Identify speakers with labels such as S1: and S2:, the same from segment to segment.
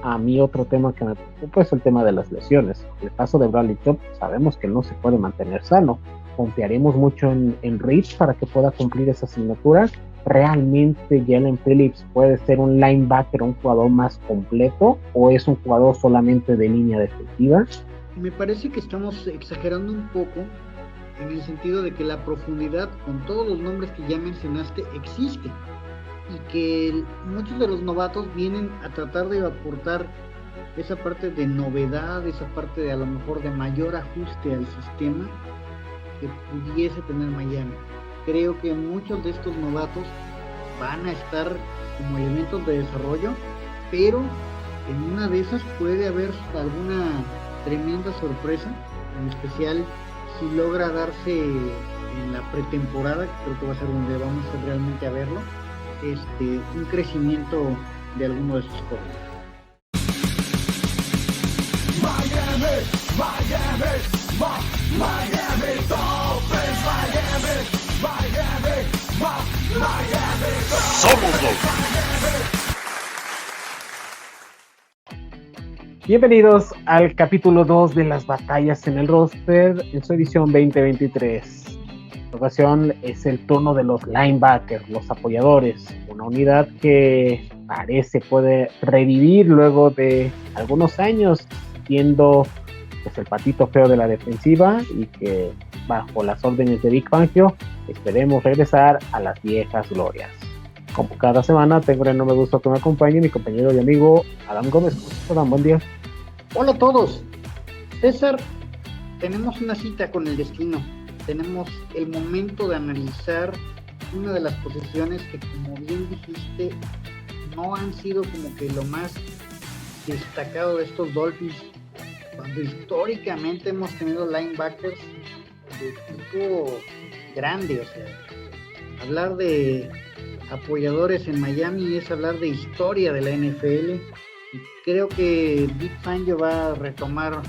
S1: a mí otro tema que me preocupa es el tema de las lesiones. En el caso de Bradley Chubb, sabemos que no se puede mantener sano. Confiaremos mucho en Reeves para que pueda cumplir esa asignatura. ¿Realmente Jalen Phillips puede ser un linebacker, un jugador más completo, o es un jugador solamente de línea defensiva?
S2: Me parece que estamos exagerando un poco en el sentido de que la profundidad con todos los nombres que ya mencionaste existe y que muchos de los novatos vienen a tratar de aportar esa parte de novedad, esa parte de a lo mejor de mayor ajuste al sistema que pudiese tener Miami. Creo que muchos de estos novatos van a estar como elementos de desarrollo, pero en una de esas puede haber alguna tremenda sorpresa, en especial si logra darse en la pretemporada, que creo que va a ser donde vamos a realmente a verlo, un crecimiento de alguno de sus jóvenes.
S3: Miami Dolphins, Miami, somos
S1: Bienvenidos al capítulo 2 de las batallas en el roster en su edición 2023. En ocasión es el turno de los linebackers, los apoyadores, una unidad que parece puede revivir luego de algunos años siendo pues, el patito feo de la defensiva y que bajo las órdenes de Vic Fangio esperemos regresar a las viejas glorias. Como cada semana tengo el enorme gusto que me acompañe mi compañero y amigo Adam Gómez. Adam, buen día.
S2: Hola a todos. César, tenemos una cita con el destino. Tenemos el momento de analizar una de las posiciones que, como bien dijiste, no han sido como que lo más destacado de estos Dolphins, cuando históricamente hemos tenido linebackers de tipo grande. O sea, hablar de apoyadores en Miami es hablar de historia de la NFL, y creo que Vic Fangio va a retomar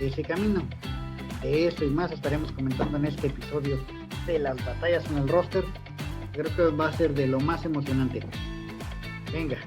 S2: ese camino. De eso y más estaremos comentando en este episodio de las batallas en el roster. Creo que va a ser de lo más emocionante. Venga.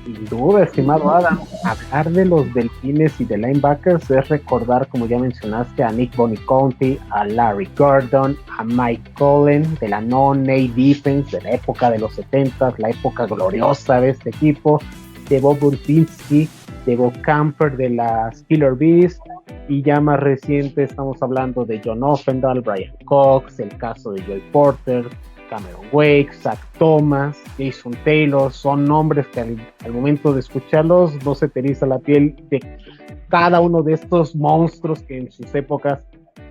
S1: Sin duda, estimado Adam, hablar de los delfines y de linebackers es recordar, como ya mencionaste, a Nick Boniconti, a Larry Gordon, a Mike Cullen, de la No-Name Defense, de la época de los 70s, la época gloriosa de este equipo, de Bob Burzinski, de Bob Camper, de las Killer Bees, y ya más reciente estamos hablando de John Offendall, Brian Cox, el caso de Joey Porter, Cameron Wake, Zach Thomas, Jason Taylor, son nombres que al momento de escucharlos no se te eriza la piel de cada uno de estos monstruos que en sus épocas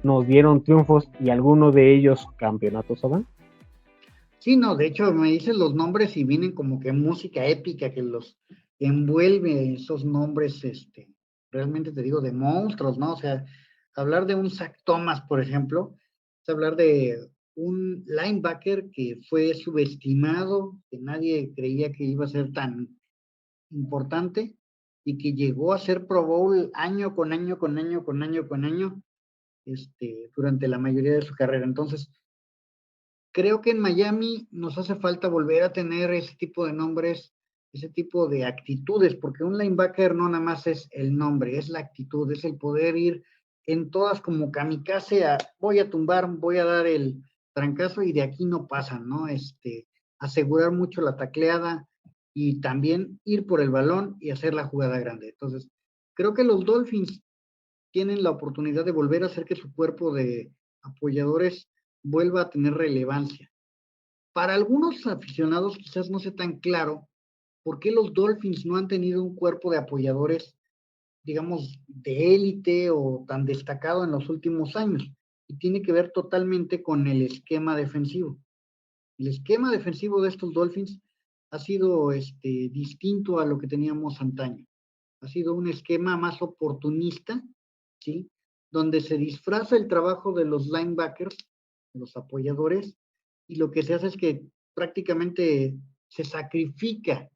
S1: nos dieron triunfos y algunos de ellos campeonatos, ¿saben?
S2: Sí, no, de hecho me dicen los nombres y vienen como que música épica que los envuelve esos nombres, realmente te digo, de monstruos, ¿no? O sea, hablar de un Zach Thomas, por ejemplo, es hablar de un linebacker que fue subestimado, que nadie creía que iba a ser tan importante y que llegó a ser Pro Bowl año con año, con año, con año, con año, durante la mayoría de su carrera. Entonces, creo que en Miami nos hace falta volver a tener ese tipo de nombres, ese tipo de actitudes, porque un linebacker no nada más es el nombre, es la actitud, es el poder ir en todas como kamikaze a voy a tumbar, voy a dar el trancazo y de aquí no pasan, ¿no? Asegurar mucho la tacleada y también ir por el balón y hacer la jugada grande. Entonces, creo que los Dolphins tienen la oportunidad de volver a hacer que su cuerpo de apoyadores vuelva a tener relevancia. Para algunos aficionados quizás no sea tan claro por qué los Dolphins no han tenido un cuerpo de apoyadores, digamos, de élite o tan destacado en los últimos años. Y tiene que ver totalmente con el esquema defensivo. El esquema defensivo de estos Dolphins ha sido distinto a lo que teníamos antaño. Ha sido un esquema más oportunista, ¿sí? Donde se disfraza el trabajo de los linebackers, los apoyadores, y lo que se hace es que prácticamente se sacrifica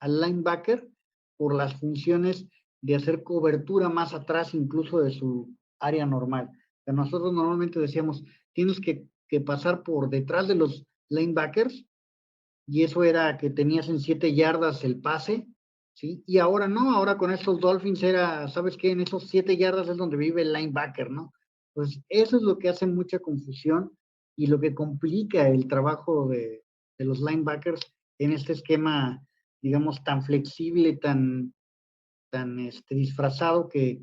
S2: al linebacker por las funciones de hacer cobertura más atrás incluso de su área normal. O sea, nosotros normalmente decíamos, tienes que pasar por detrás de los linebackers, y eso era que tenías en 7 yardas el pase, ¿sí? Y ahora no, ahora con estos Dolphins era, ¿sabes qué? En esos 7 yardas es donde vive el linebacker, ¿no? Pues eso es lo que hace mucha confusión y lo que complica el trabajo de los linebackers en este esquema, digamos, tan flexible, tan disfrazado que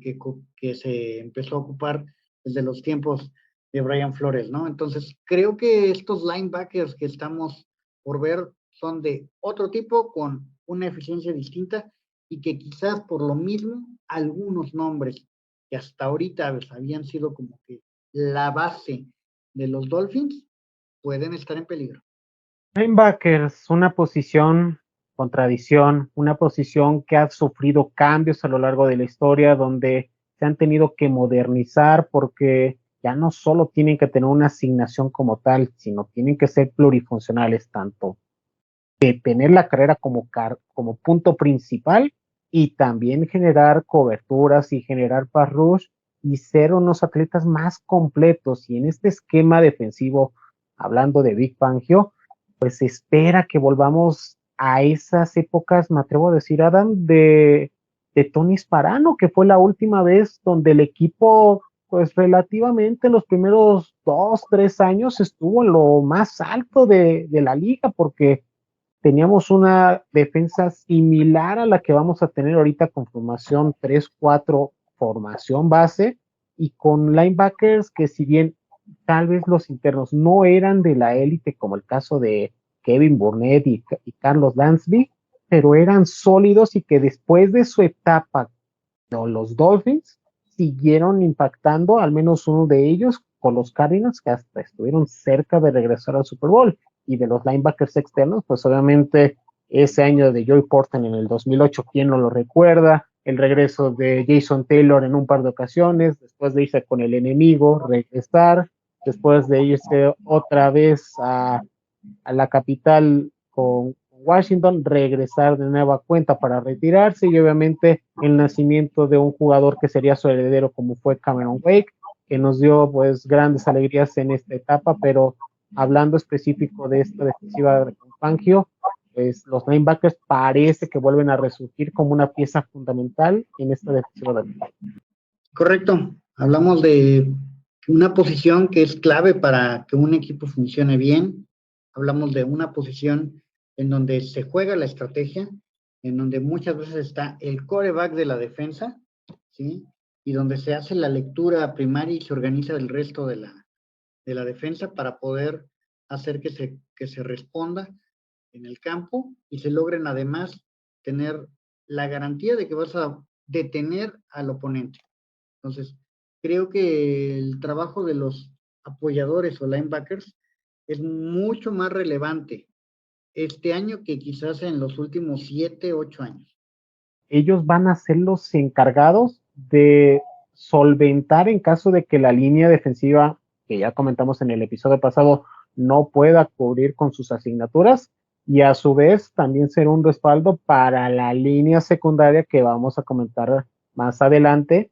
S2: se empezó a ocupar desde los tiempos de Brian Flores, ¿no? Entonces, creo que estos linebackers que estamos por ver son de otro tipo, con una eficiencia distinta, y que quizás por lo mismo algunos nombres que hasta ahorita pues, habían sido como que la base de los Dolphins pueden estar en peligro.
S1: Linebackers, una posición con tradición, una posición que ha sufrido cambios a lo largo de la historia, donde se han tenido que modernizar porque ya no solo tienen que tener una asignación como tal, sino tienen que ser plurifuncionales, tanto de tener la carrera como punto principal y también generar coberturas y generar pass rush y ser unos atletas más completos. Y en este esquema defensivo, hablando de Big Fangio, pues se espera que volvamos a esas épocas, me atrevo a decir, Adam, de Tony Sparano, que fue la última vez donde el equipo, pues relativamente en los primeros 2, 3 años estuvo en lo más alto de la liga, porque teníamos una defensa similar a la que vamos a tener ahorita con formación 3-4, formación base, y con linebackers que si bien tal vez los internos no eran de la élite, como el caso de Kevin Burnett y Carlos Dansby, pero eran sólidos y que después de su etapa con los Dolphins siguieron impactando, al menos uno de ellos, con los Cardinals, que hasta estuvieron cerca de regresar al Super Bowl. Y de los linebackers externos, pues obviamente ese año de Joey Porter en el 2008, ¿quién no lo recuerda? El regreso de Jason Taylor en un par de ocasiones, después de irse con el enemigo, regresar, después de irse otra vez a la capital con Washington, regresar de nueva cuenta para retirarse, y obviamente el nacimiento de un jugador que sería su heredero como fue Cameron Wake, que nos dio pues grandes alegrías en esta etapa. Pero hablando específico de esta defensiva de Fangio, pues los linebackers parece que vuelven a resurgir como una pieza fundamental en esta defensiva de...
S2: Correcto, hablamos de una posición que es clave para que un equipo funcione bien. Hablamos de una posición en donde se juega la estrategia, en donde muchas veces está el quarterback de la defensa, ¿sí? Y donde se hace la lectura primaria y se organiza el resto de la defensa para poder hacer que se responda en el campo y se logren además tener la garantía de que vas a detener al oponente. Entonces, creo que el trabajo de los apoyadores o linebackers es mucho más relevante este año que quizás en los últimos 7, 8 años.
S1: Ellos van a ser los encargados de solventar en caso de que la línea defensiva, que ya comentamos en el episodio pasado, no pueda cubrir con sus asignaturas, y a su vez también ser un respaldo para la línea secundaria que vamos a comentar más adelante,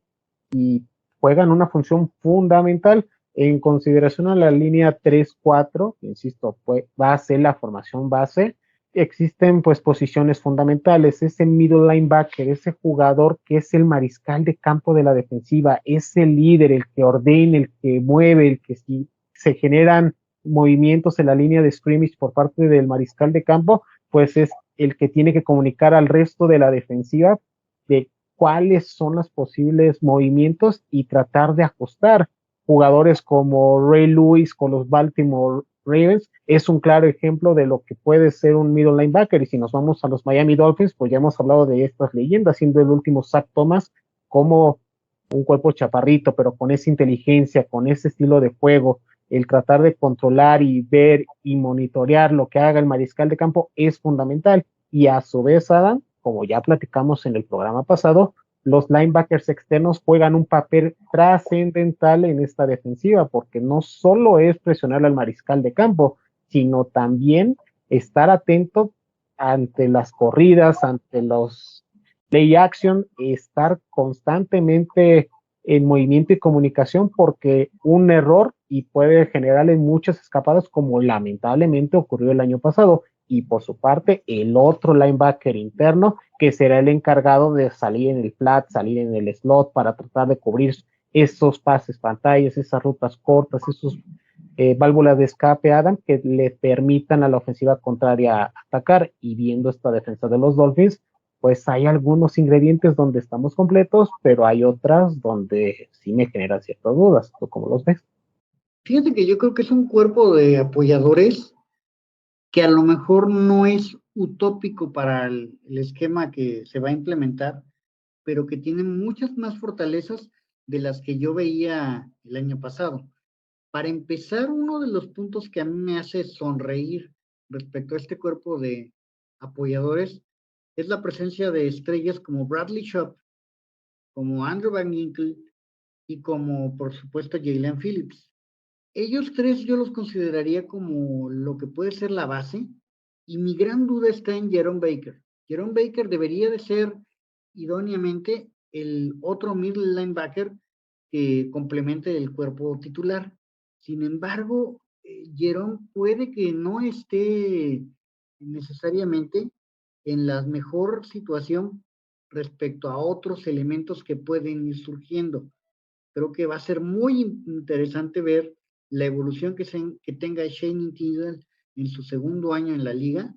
S1: y juegan una función fundamental en consideración a la línea 3-4, que insisto, va a ser la formación base. Existen pues posiciones fundamentales, ese middle linebacker, ese jugador que es el mariscal de campo de la defensiva, es el líder, el que ordena, el que mueve, el que si se generan movimientos en la línea de scrimmage por parte del mariscal de campo, pues es el que tiene que comunicar al resto de la defensiva de cuáles son los posibles movimientos y tratar de ajustar. Jugadores como Ray Lewis con los Baltimore Ravens es un claro ejemplo de lo que puede ser un middle linebacker. Y si nos vamos a los Miami Dolphins, pues ya hemos hablado de estas leyendas, siendo el último Zach Thomas como un cuerpo chaparrito, pero con esa inteligencia, con ese estilo de juego, el tratar de controlar y ver y monitorear lo que haga el mariscal de campo es fundamental. Y a su vez, Adam, como ya platicamos en el programa pasado, los linebackers externos juegan un papel trascendental en esta defensiva, porque no solo es presionar al mariscal de campo, sino también estar atento ante las corridas, ante los play action, estar constantemente en movimiento y comunicación, porque un error y puede generarle muchas escapadas, como lamentablemente ocurrió el año pasado. y por su parte el otro linebacker interno que será el encargado de salir en el flat, salir en el slot para tratar de cubrir esos pases pantallas, esas rutas cortas, esos válvulas de escape, Adam, que le permitan a la ofensiva contraria atacar. Y viendo esta defensa de los Dolphins, pues hay algunos ingredientes donde estamos completos, pero hay otras donde sí me generan ciertas dudas. ¿Tú cómo los ves?
S2: Fíjate que yo creo que es un cuerpo de apoyadores que a lo mejor no es utópico para el esquema que se va a implementar, pero que tiene muchas más fortalezas de las que yo veía el año pasado. Para empezar, uno de los puntos que a mí me hace sonreír respecto a este cuerpo de apoyadores es la presencia de estrellas como Bradley Chubb, como Andrew Van Ginkel y como, por supuesto, Jalen Phillips. Ellos tres yo los consideraría como lo que puede ser la base, y mi gran duda está en Jerome Baker. Jerome Baker debería de ser idóneamente el otro middle linebacker que complemente el cuerpo titular. Sin embargo, Jerome puede que no esté necesariamente en la mejor situación respecto a otros elementos que pueden ir surgiendo. Creo que va a ser muy interesante ver la evolución que tenga Shane Tindall en su segundo año en la liga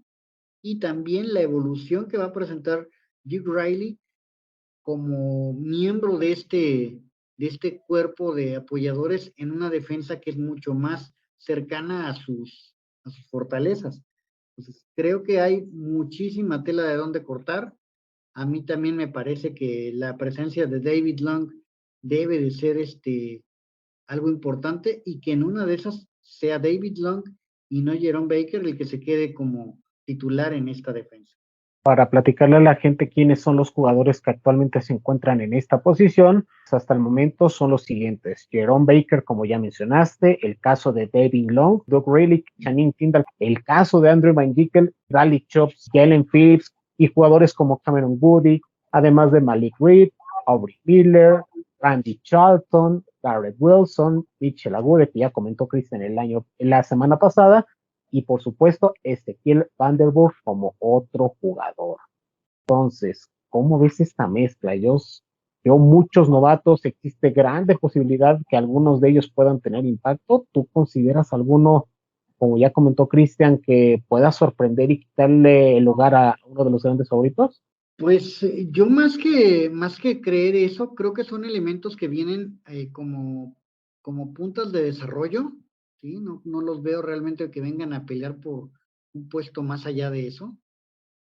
S2: y también la evolución que va a presentar Duke Riley como miembro de este cuerpo de apoyadores en una defensa que es mucho más cercana a sus fortalezas. Entonces, creo que hay muchísima tela de dónde cortar. A mí también me parece que la presencia de David Long debe de ser algo importante y que en una de esas sea David Long y no Jerome Baker el que se quede como titular en esta defensa.
S1: Para platicarle a la gente quiénes son los jugadores que actualmente se encuentran en esta posición, pues hasta el momento son los siguientes: Jerome Baker, como ya mencionaste, el caso de David Long, Doug Riley, Channing Tindall, el caso de Andrew Van Ginkel, Bradley Chubb, Jalen Phillips y jugadores como Cameron Goody, además de Malik Reed, Aubrey Miller, Randy Charlton, Garrett Wilson, Mitchell Agude, que ya comentó Cristian la semana pasada, y por supuesto Ezequiel Vanderbush como otro jugador. Entonces, ¿cómo ves esta mezcla? Yo muchos novatos, existe grande posibilidad que algunos de ellos puedan tener impacto. ¿Tú consideras alguno, como ya comentó Cristian, que pueda sorprender y quitarle el lugar a uno de los grandes favoritos?
S2: Pues yo más que creer eso, creo que son elementos que vienen como puntas de desarrollo, ¿sí? No los veo realmente que vengan a pelear por un puesto más allá de eso,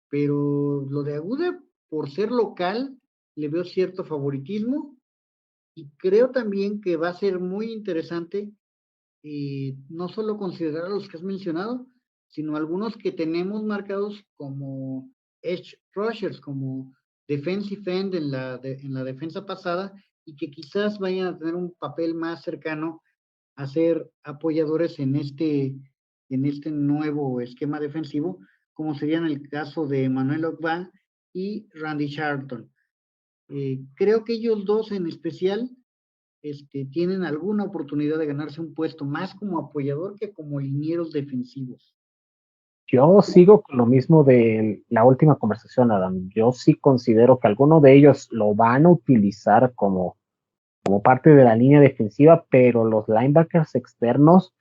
S2: pero lo de Aguda, por ser local, le veo cierto favoritismo y creo también que va a ser muy interesante no solo considerar a los que has mencionado, sino algunos que tenemos marcados como edge rushers, como defensive end en la defensa pasada y que quizás vayan a tener un papel más cercano a ser apoyadores en este nuevo esquema defensivo, como serían el caso de Manuel Ogba y Randy Charlton. Creo que ellos dos en especial tienen alguna oportunidad de ganarse un puesto más como apoyador que como linieros defensivos.
S1: Yo sigo con lo mismo de la última conversación, Adam. Yo sí considero que alguno de ellos lo van a utilizar como parte de la línea defensiva, pero los linebackers externos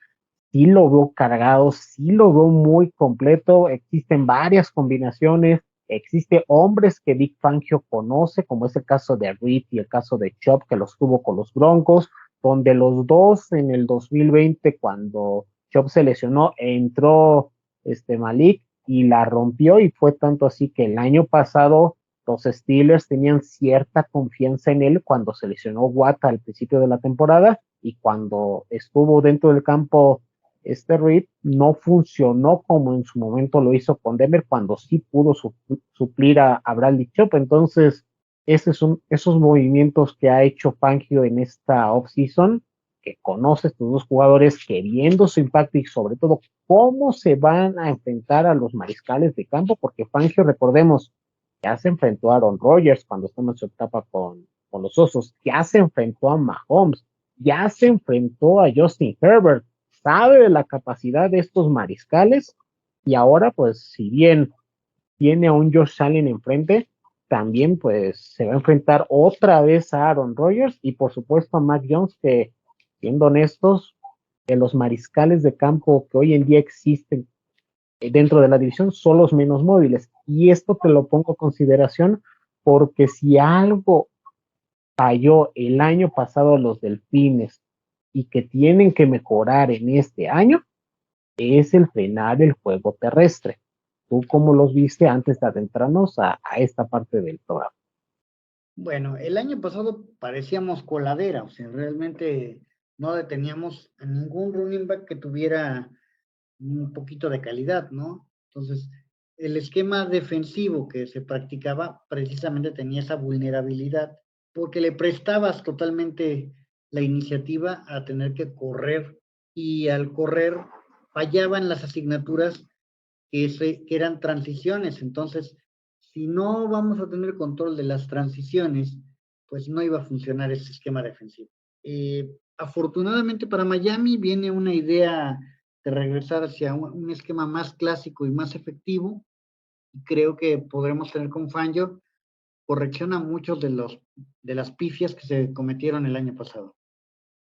S1: sí lo veo cargado, sí lo veo muy completo. Existen varias combinaciones, existe hombres que Vic Fangio conoce, como es el caso de Reed y el caso de Chubb, que los tuvo con los Broncos, donde los dos en el 2020, cuando Chubb se lesionó, entró Malik y la rompió, y fue tanto así que el año pasado los Steelers tenían cierta confianza en él cuando se lesionó Watt al principio de la temporada, y cuando estuvo dentro del campo Reed no funcionó como en su momento lo hizo con Denver, cuando sí pudo suplir a Bradley Chubb. Entonces, esos movimientos que ha hecho Fangio en esta offseason, que conoce estos dos jugadores, que viendo su impacto y sobre todo cómo se van a enfrentar a los mariscales de campo, porque Fangio, recordemos, ya se enfrentó a Aaron Rodgers cuando estaba en su etapa con los Osos, ya se enfrentó a Mahomes, ya se enfrentó a Justin Herbert, sabe de la capacidad de estos mariscales, Y ahora, pues, si bien tiene a un Josh Allen enfrente, también pues se va a enfrentar otra vez a Aaron Rodgers y por supuesto a Mac Jones, que siendo honestos, de los mariscales de campo que hoy en día existen dentro de la división son los menos móviles. Y esto te lo pongo a consideración porque si algo falló el año pasado los Delfines y que tienen que mejorar en este año, es el frenar el juego terrestre. ¿Tú cómo los viste antes de adentrarnos a esta parte del programa?
S2: Bueno, el año pasado parecíamos coladera, o sea, realmente no deteníamos a ningún running back que tuviera un poquito de calidad, ¿no? Entonces, el esquema defensivo que se practicaba precisamente tenía esa vulnerabilidad, porque le prestabas totalmente la iniciativa a tener que correr, y al correr fallaban las asignaturas que eran transiciones. Entonces, si no vamos a tener control de las transiciones, pues no iba a funcionar ese esquema defensivo. Afortunadamente para Miami viene una idea de regresar hacia un esquema más clásico y más efectivo, y creo que podremos tener con Fangio corrección a muchos de las pifias que se cometieron el año pasado.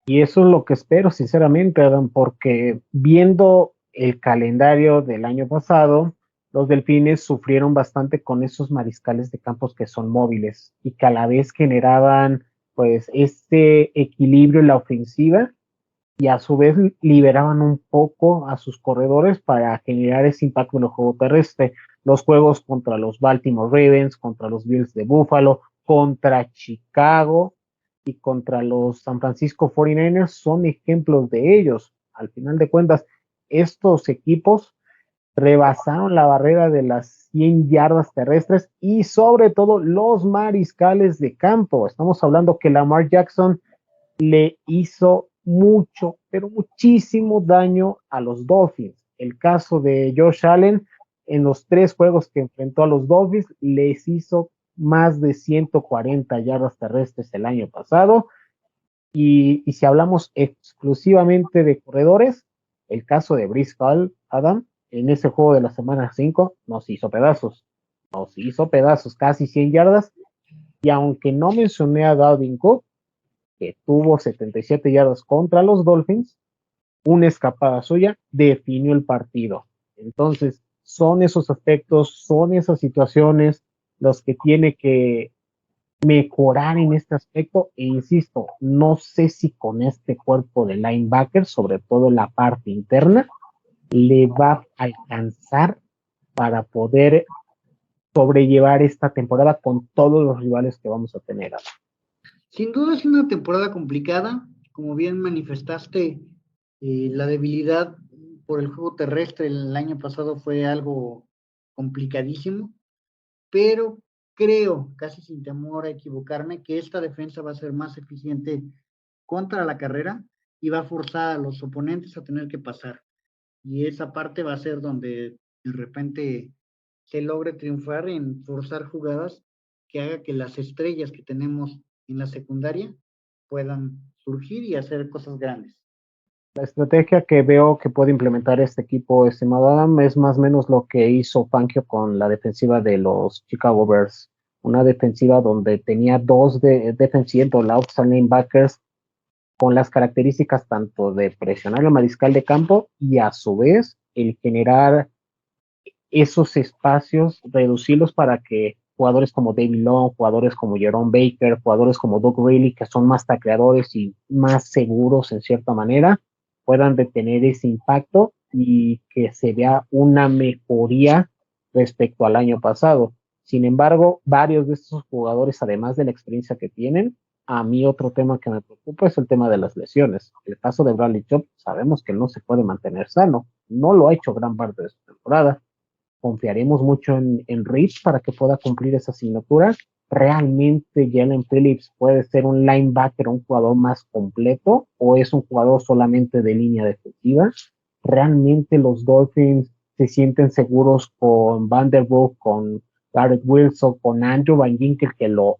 S1: Y eso es lo que espero, sinceramente, Adam, porque viendo el calendario del año pasado, los Delfines sufrieron bastante con esos mariscales de campos que son móviles y que a la vez generaban pues este equilibrio en la ofensiva y a su vez liberaban un poco a sus corredores para generar ese impacto en el juego terrestre. Los juegos contra los Baltimore Ravens, contra los Bills de Buffalo, contra Chicago y contra los San Francisco 49ers son ejemplos de ellos. Al final de cuentas, estos equipos rebasaron la barrera de las 100 yardas terrestres y sobre todo los mariscales de campo. Estamos hablando que Lamar Jackson le hizo mucho, pero muchísimo daño a los Dolphins. El caso de Josh Allen, en los 3 juegos que enfrentó a los Dolphins, les hizo más de 140 yardas terrestres el año pasado. Y si hablamos exclusivamente de corredores, el caso de Breece Hall, Adam, en ese juego de la semana 5, nos hizo pedazos, casi 100 yardas. Y aunque no mencioné a Dalvin Cook, que tuvo 77 yardas contra los Dolphins, una escapada suya definió el partido. Entonces, son esos aspectos, son esas situaciones los que tiene que mejorar en este aspecto. E insisto, no sé si con este cuerpo de linebacker, sobre todo en la parte interna, le va a alcanzar para poder sobrellevar esta temporada con todos los rivales que vamos a tener.
S2: Sin duda es una temporada complicada, como bien manifestaste, la debilidad por el juego terrestre el año pasado fue algo complicadísimo, pero creo, casi sin temor a equivocarme, que esta defensa va a ser más eficiente contra la carrera y va a forzar a los oponentes a tener que pasar. Y esa parte va a ser donde de repente se logre triunfar en forzar jugadas que haga que las estrellas que tenemos en la secundaria puedan surgir y hacer cosas grandes.
S1: La estrategia que veo que puede implementar este equipo, estimado Adam, es más o menos lo que hizo Fangio con la defensiva de los Chicago Bears. Una defensiva donde tenía dos defensive outs and linebackers con las características tanto de presionar al mariscal de campo y a su vez el generar esos espacios, reducirlos para que jugadores como David Long, jugadores como Jerome Baker, jugadores como Doug Riley, que son más tacleadores y más seguros en cierta manera, puedan detener ese impacto y que se vea una mejoría respecto al año pasado. Sin embargo, varios de estos jugadores, además de la experiencia que tienen, a mí otro tema que me preocupa es el tema de las lesiones. El caso de Bradley Chubb, sabemos que no se puede mantener sano, no lo ha hecho gran parte de su temporada. Confiaremos mucho en Reeves para que pueda cumplir esa asignatura. ¿Realmente Jalen Phillips puede ser un linebacker, un jugador más completo, o es un jugador solamente de línea defensiva? ¿Realmente los Dolphins se sienten seguros con Vanderbilt, con Garrett Wilson, con Andrew Van Ginkel, que lo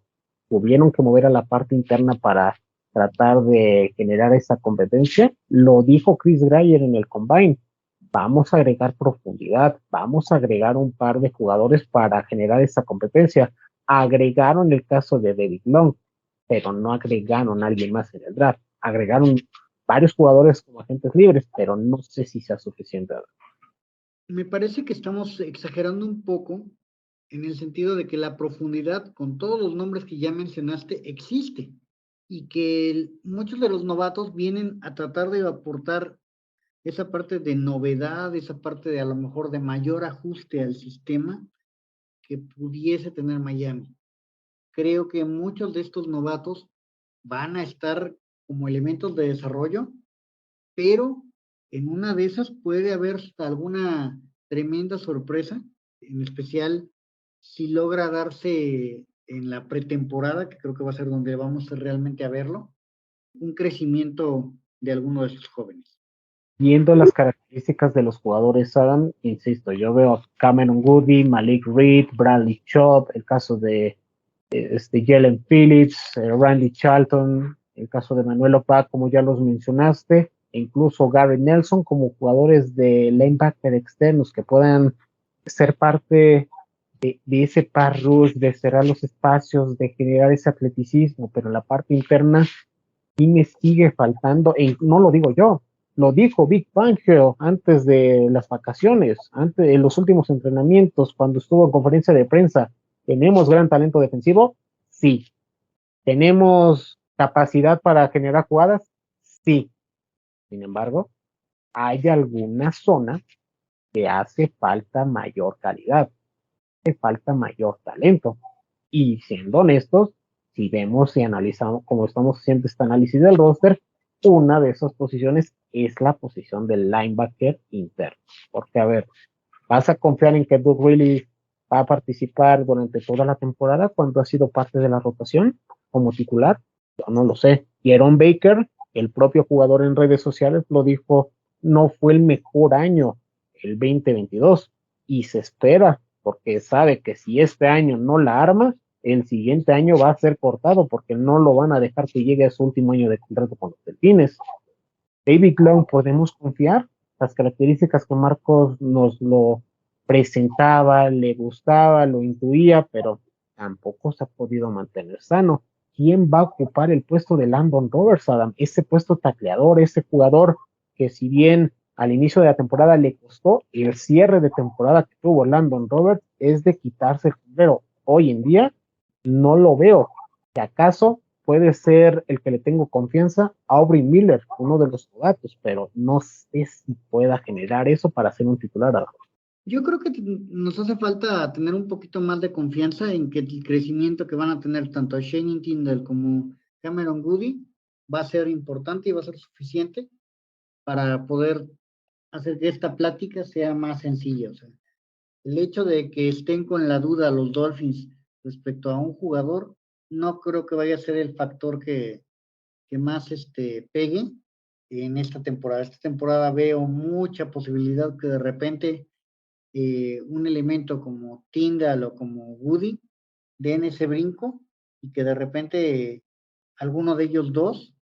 S1: tuvieron que mover a la parte interna para tratar de generar esa competencia? Lo dijo Chris Greyer en el Combine. vamos a agregar profundidad, vamos a agregar un par de jugadores para generar esa competencia. Agregaron el caso de David Long, pero no agregaron a alguien más en el draft. Agregaron varios jugadores como agentes libres, pero no sé si sea suficiente.
S2: Me parece que estamos exagerando un poco en el sentido de que la profundidad con todos los nombres que ya mencionaste existe y que muchos de los novatos vienen a tratar de aportar esa parte de novedad, esa parte de a lo mejor de mayor ajuste al sistema que pudiese tener Miami. Creo que muchos de estos novatos van a estar como elementos de desarrollo, pero en una de esas puede haber alguna tremenda sorpresa, en especial si logra darse en la pretemporada, que creo que va a ser donde vamos realmente a verlo, un crecimiento de alguno de estos jóvenes.
S1: Viendo las características de los jugadores, Adam, insisto, yo veo a Cameron Goody, Malik Reed, Bradley Chubb, el caso de Jalen Phillips, Randy Charlton, el caso de Manuel Opa, como ya los mencionaste, e incluso Gary Nelson como jugadores de linebacker externos que puedan ser parte de ese pass rush, de cerrar los espacios, de generar ese atleticismo, pero en la parte interna sí me sigue faltando, y no lo digo yo, lo dijo Big Fangio antes de las vacaciones, antes de los últimos entrenamientos, cuando estuvo en conferencia de prensa. ¿Tenemos gran talento defensivo? Sí. ¿Tenemos capacidad para generar jugadas? Sí. Sin embargo, hay alguna zona que hace falta mayor calidad, hace falta mayor talento. Y siendo honestos, si vemos y analizamos, como estamos haciendo este análisis del roster, una de esas posiciones es la posición del linebacker interno. Porque, a ver, ¿vas a confiar en que Doug Riley va a participar durante toda la temporada cuando ha sido parte de la rotación como titular? Yo no lo sé. Y Aaron Baker, el propio jugador en redes sociales, lo dijo, no fue el mejor año el 2022 y se espera porque sabe que si este año no la arma, el siguiente año va a ser cortado porque no lo van a dejar que llegue a su último año de contrato con los Delfines. David Long, ¿podemos confiar? Las características que Marcos nos lo presentaba, le gustaba, lo intuía, pero tampoco se ha podido mantener sano. ¿Quién va a ocupar el puesto de Landon Roberts, Adam? Ese puesto tacleador, ese jugador que si bien al inicio de la temporada le costó, el cierre de temporada que tuvo Landon Roberts es de quitarse el sombrero. Hoy en día no lo veo. Si acaso puede ser el que le tengo confianza, Aubrey Miller, uno de los novatos, pero no sé si pueda generar eso para ser un titular.
S2: Yo creo que nos hace falta tener un poquito más de confianza en que el crecimiento que van a tener tanto Shane Tindall como Cameron Goody va a ser importante y va a ser suficiente para poder hacer que esta plática sea más sencilla. O sea, el hecho de que estén con la duda los Dolphins respecto a un jugador, no creo que vaya a ser el factor que más pegue en esta temporada. Esta temporada veo mucha posibilidad que de repente un elemento como Tyndall o como Woody den ese brinco y que de repente alguno de ellos dos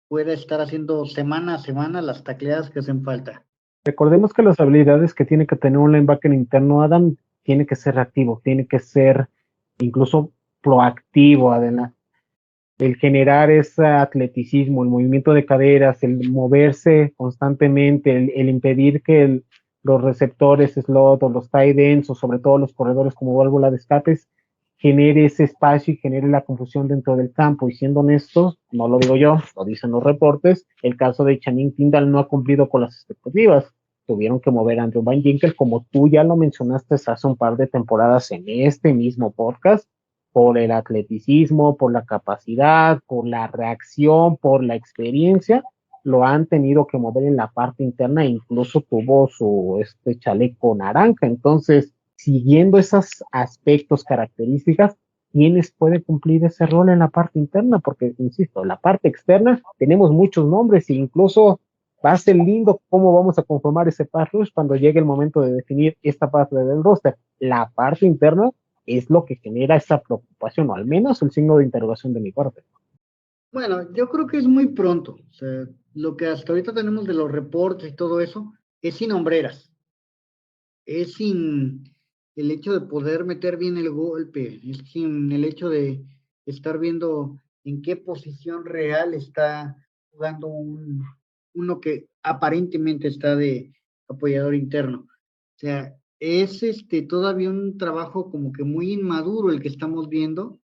S2: pueda estar haciendo semana a semana las tacleadas que hacen falta.
S1: Recordemos que las habilidades que tiene que tener un linebacker interno, Adam, tiene que ser activo, tiene que ser incluso proactivo, adelante. El generar ese atleticismo, el movimiento de caderas, el moverse constantemente, el impedir que los receptores slot o los tight ends o sobre todo los corredores como válvula de escapes genere ese espacio y genere la confusión dentro del campo. Y siendo honestos, no lo digo yo, lo dicen los reportes, el caso de Channing Tindall no ha cumplido con las expectativas. Tuvieron que mover a Andrew Van Ginkel, como tú ya lo mencionaste hace un par de temporadas en este mismo podcast, por el atleticismo, por la capacidad, por la reacción, por la experiencia, lo han tenido que mover en la parte interna e incluso tuvo su chaleco naranja. Entonces, siguiendo esos aspectos, características, ¿quiénes pueden cumplir ese rol en la parte interna? Porque, insisto, la parte externa tenemos muchos nombres e incluso va a ser lindo cómo vamos a conformar ese pass rush cuando llegue el momento de definir esta parte del roster. La parte interna es lo que genera esa preocupación, o al menos el signo de interrogación de mi parte.
S2: Bueno, yo creo que es muy pronto. O sea, lo que hasta ahorita tenemos de los reportes y todo eso, es sin hombreras, es sin el hecho de poder meter bien el golpe, es sin el hecho de estar viendo en qué posición real está jugando uno que aparentemente está de apoyador interno. O sea, es todavía un trabajo como que muy inmaduro el que estamos viendo,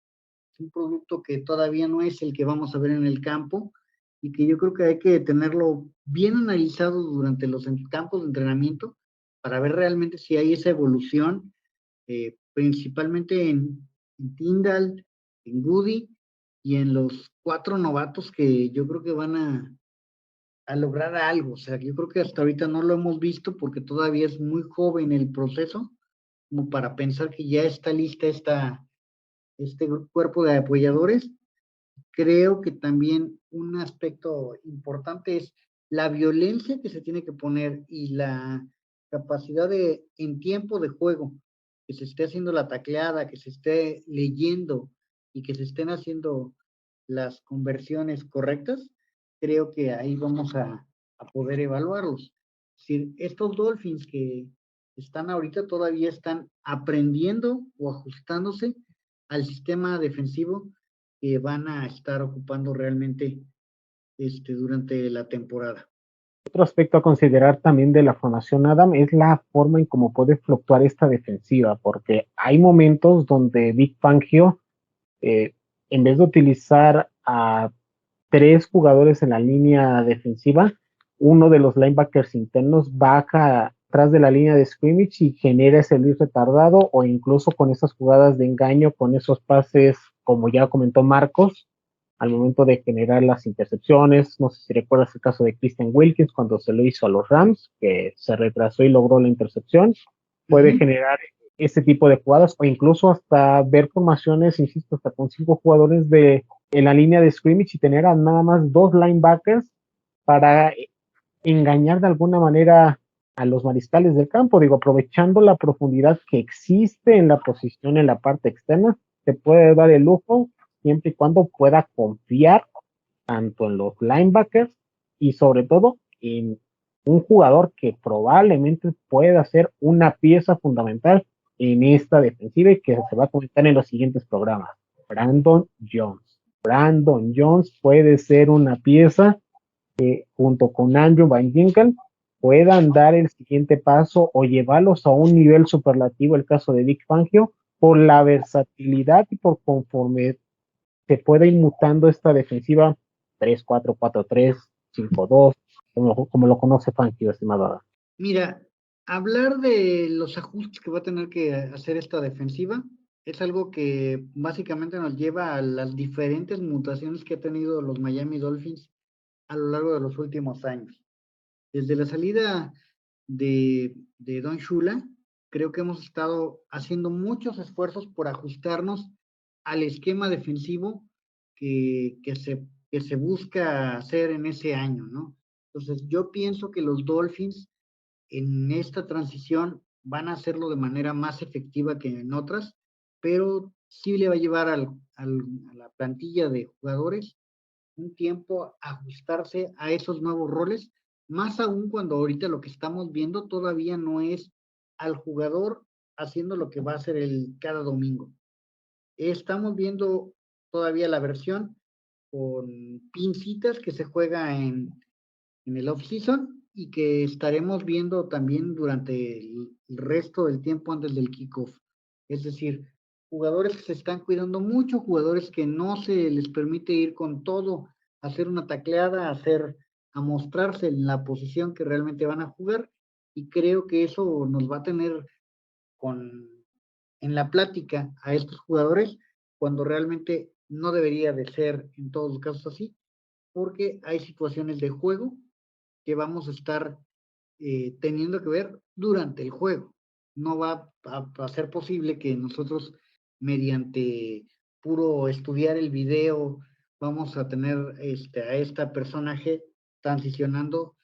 S2: es un producto que todavía no es el que vamos a ver en el campo y que yo creo que hay que tenerlo bien analizado durante los campos de entrenamiento para ver realmente si hay esa evolución, principalmente en Tyndall, en Goody y en los 4 novatos que yo creo que van a lograr algo. O sea, yo creo que hasta ahorita no lo hemos visto porque todavía es muy joven el proceso, como para pensar que ya está lista este cuerpo de apoyadores. Creo que también un aspecto importante es la violencia que se tiene que poner y la capacidad de, en tiempo de juego, que se esté haciendo la tacleada, que se esté leyendo y que se estén haciendo las conversiones correctas, creo que ahí vamos a poder evaluarlos. Es decir, estos Dolphins que están ahorita todavía están aprendiendo o ajustándose al sistema defensivo que van a estar ocupando realmente durante la temporada.
S1: Otro aspecto a considerar también de la formación Adam es la forma en cómo puede fluctuar esta defensiva, porque hay momentos donde Big Fangio, en vez de utilizar a 3 jugadores en la línea defensiva, uno de los linebackers internos baja atrás de la línea de scrimmage y genera ese lead retardado, o incluso con esas jugadas de engaño, con esos pases, como ya comentó Marcos, al momento de generar las intercepciones. No sé si recuerdas el caso de Christian Wilkins cuando se lo hizo a los Rams, que se retrasó y logró la intercepción. Puede generar ese tipo de jugadas, o incluso hasta ver formaciones, insisto, hasta con 5 jugadores en la línea de scrimmage y tener a nada más 2 linebackers para engañar de alguna manera a los mariscales del campo. Digo, aprovechando la profundidad que existe en la posición en la parte externa, se puede dar el lujo siempre y cuando pueda confiar tanto en los linebackers y sobre todo en un jugador que probablemente pueda ser una pieza fundamental en esta defensiva y que se va a comentar en los siguientes programas. Brandon Jones. Brandon Jones puede ser una pieza que junto con Andrew Van Ginkel puedan dar el siguiente paso o llevarlos a un nivel superlativo, el caso de Vic Fangio, por la versatilidad y por conforme se puede ir mutando esta defensiva 3-4-4-3, 5-2, como lo conoce Fangio, estimado.
S2: Mira, hablar de los ajustes que va a tener que hacer esta defensiva es algo que básicamente nos lleva a las diferentes mutaciones que ha tenido los Miami Dolphins a lo largo de los últimos años. Desde la salida de Don Shula, creo que hemos estado haciendo muchos esfuerzos por ajustarnos al esquema defensivo que se busca hacer en ese año, ¿no? Entonces, yo pienso que los Dolphins en esta transición van a hacerlo de manera más efectiva que en otras, pero sí le va a llevar a la plantilla de jugadores un tiempo ajustarse a esos nuevos roles, más aún cuando ahorita lo que estamos viendo todavía no es al jugador haciendo lo que va a hacer cada domingo. Estamos viendo todavía la versión con pincitas que se juega en el off-season y que estaremos viendo también durante el resto del tiempo antes del kickoff. Es decir, jugadores que se están cuidando mucho, jugadores que no se les permite ir con todo, hacer una tacleada, a mostrarse en la posición que realmente van a jugar, y creo que eso nos va a tener en la plática a estos jugadores cuando realmente no debería de ser en todos los casos así, porque hay situaciones de juego que vamos a estar teniendo que ver durante el juego. No va a ser posible que nosotros, mediante puro estudiar el video, vamos a tener a esta personaje transicionando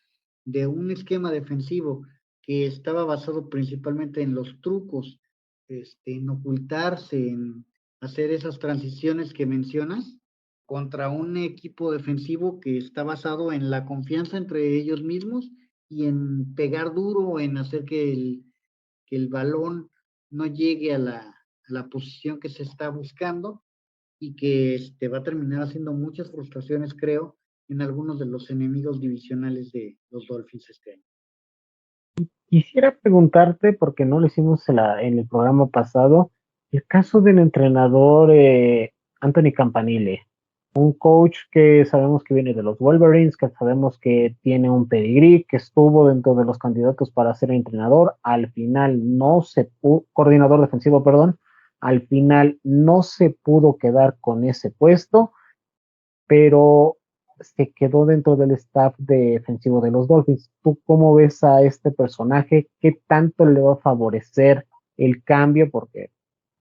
S2: de un esquema defensivo que estaba basado principalmente en los trucos, en ocultarse, en hacer esas transiciones que mencionas, contra un equipo defensivo que está basado en la confianza entre ellos mismos y en pegar duro, en hacer que el balón no llegue a la posición que se está buscando y que va a terminar haciendo muchas frustraciones, creo, en algunos de los enemigos divisionales de los Dolphins este año.
S1: Quisiera preguntarte, porque no lo hicimos en el programa pasado, el caso del entrenador Anthony Campanile, un coach que sabemos que viene de los Wolverines, que sabemos que tiene un pedigrí, que estuvo dentro de los candidatos para ser entrenador, al final no se pudo, coordinador defensivo, perdón, al final no se pudo quedar con ese puesto, pero se quedó dentro del staff defensivo de los Dolphins. ¿Tú cómo ves a este personaje? ¿Qué tanto le va a favorecer el cambio? Porque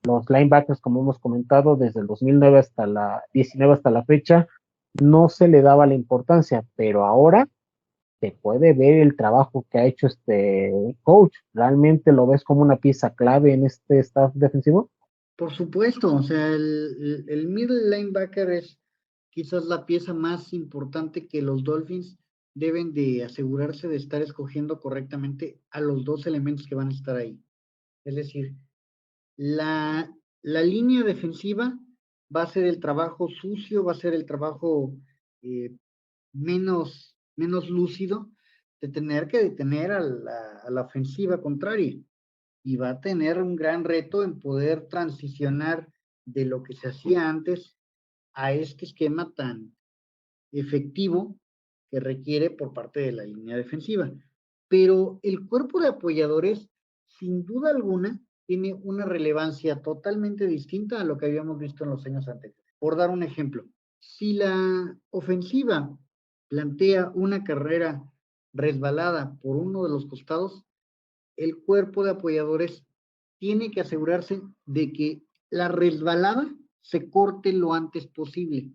S1: los linebackers, como hemos comentado, desde el 2009 hasta la 19 hasta la fecha, no se le daba la importancia, pero ahora se puede ver el trabajo que ha hecho este coach. ¿Realmente lo ves como una pieza clave en este staff defensivo?
S2: Por supuesto, o sea, el middle linebacker es quizás la pieza más importante que los Dolphins deben de asegurarse de estar escogiendo correctamente a los dos elementos que van a estar ahí. Es decir, la línea defensiva va a ser el trabajo sucio, va a ser el trabajo menos lúcido de tener que detener a la ofensiva contraria. Y va a tener un gran reto en poder transicionar de lo que se hacía antes a este esquema tan efectivo que requiere por parte de la línea defensiva. Pero el cuerpo de apoyadores, sin duda alguna, tiene una relevancia totalmente distinta a lo que habíamos visto en los años anteriores. Por dar un ejemplo, si la ofensiva plantea una carrera resbalada por uno de los costados, el cuerpo de apoyadores tiene que asegurarse de que la resbalada se corte lo antes posible.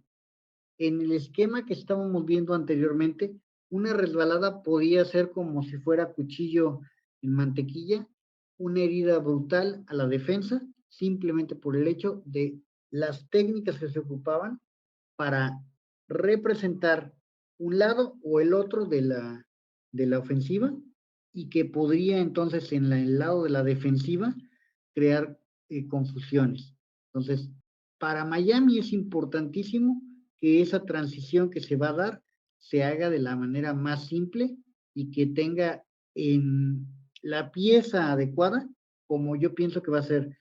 S2: En el esquema que estábamos viendo anteriormente, una resbalada podía ser como si fuera cuchillo en mantequilla, una herida brutal a la defensa, simplemente por el hecho de las técnicas que se ocupaban para representar un lado o el otro de la ofensiva y que podría entonces en el lado de la defensiva crear confusiones. Entonces, para Miami es importantísimo que esa transición que se va a dar se haga de la manera más simple y que tenga en la pieza adecuada, como yo pienso que va a ser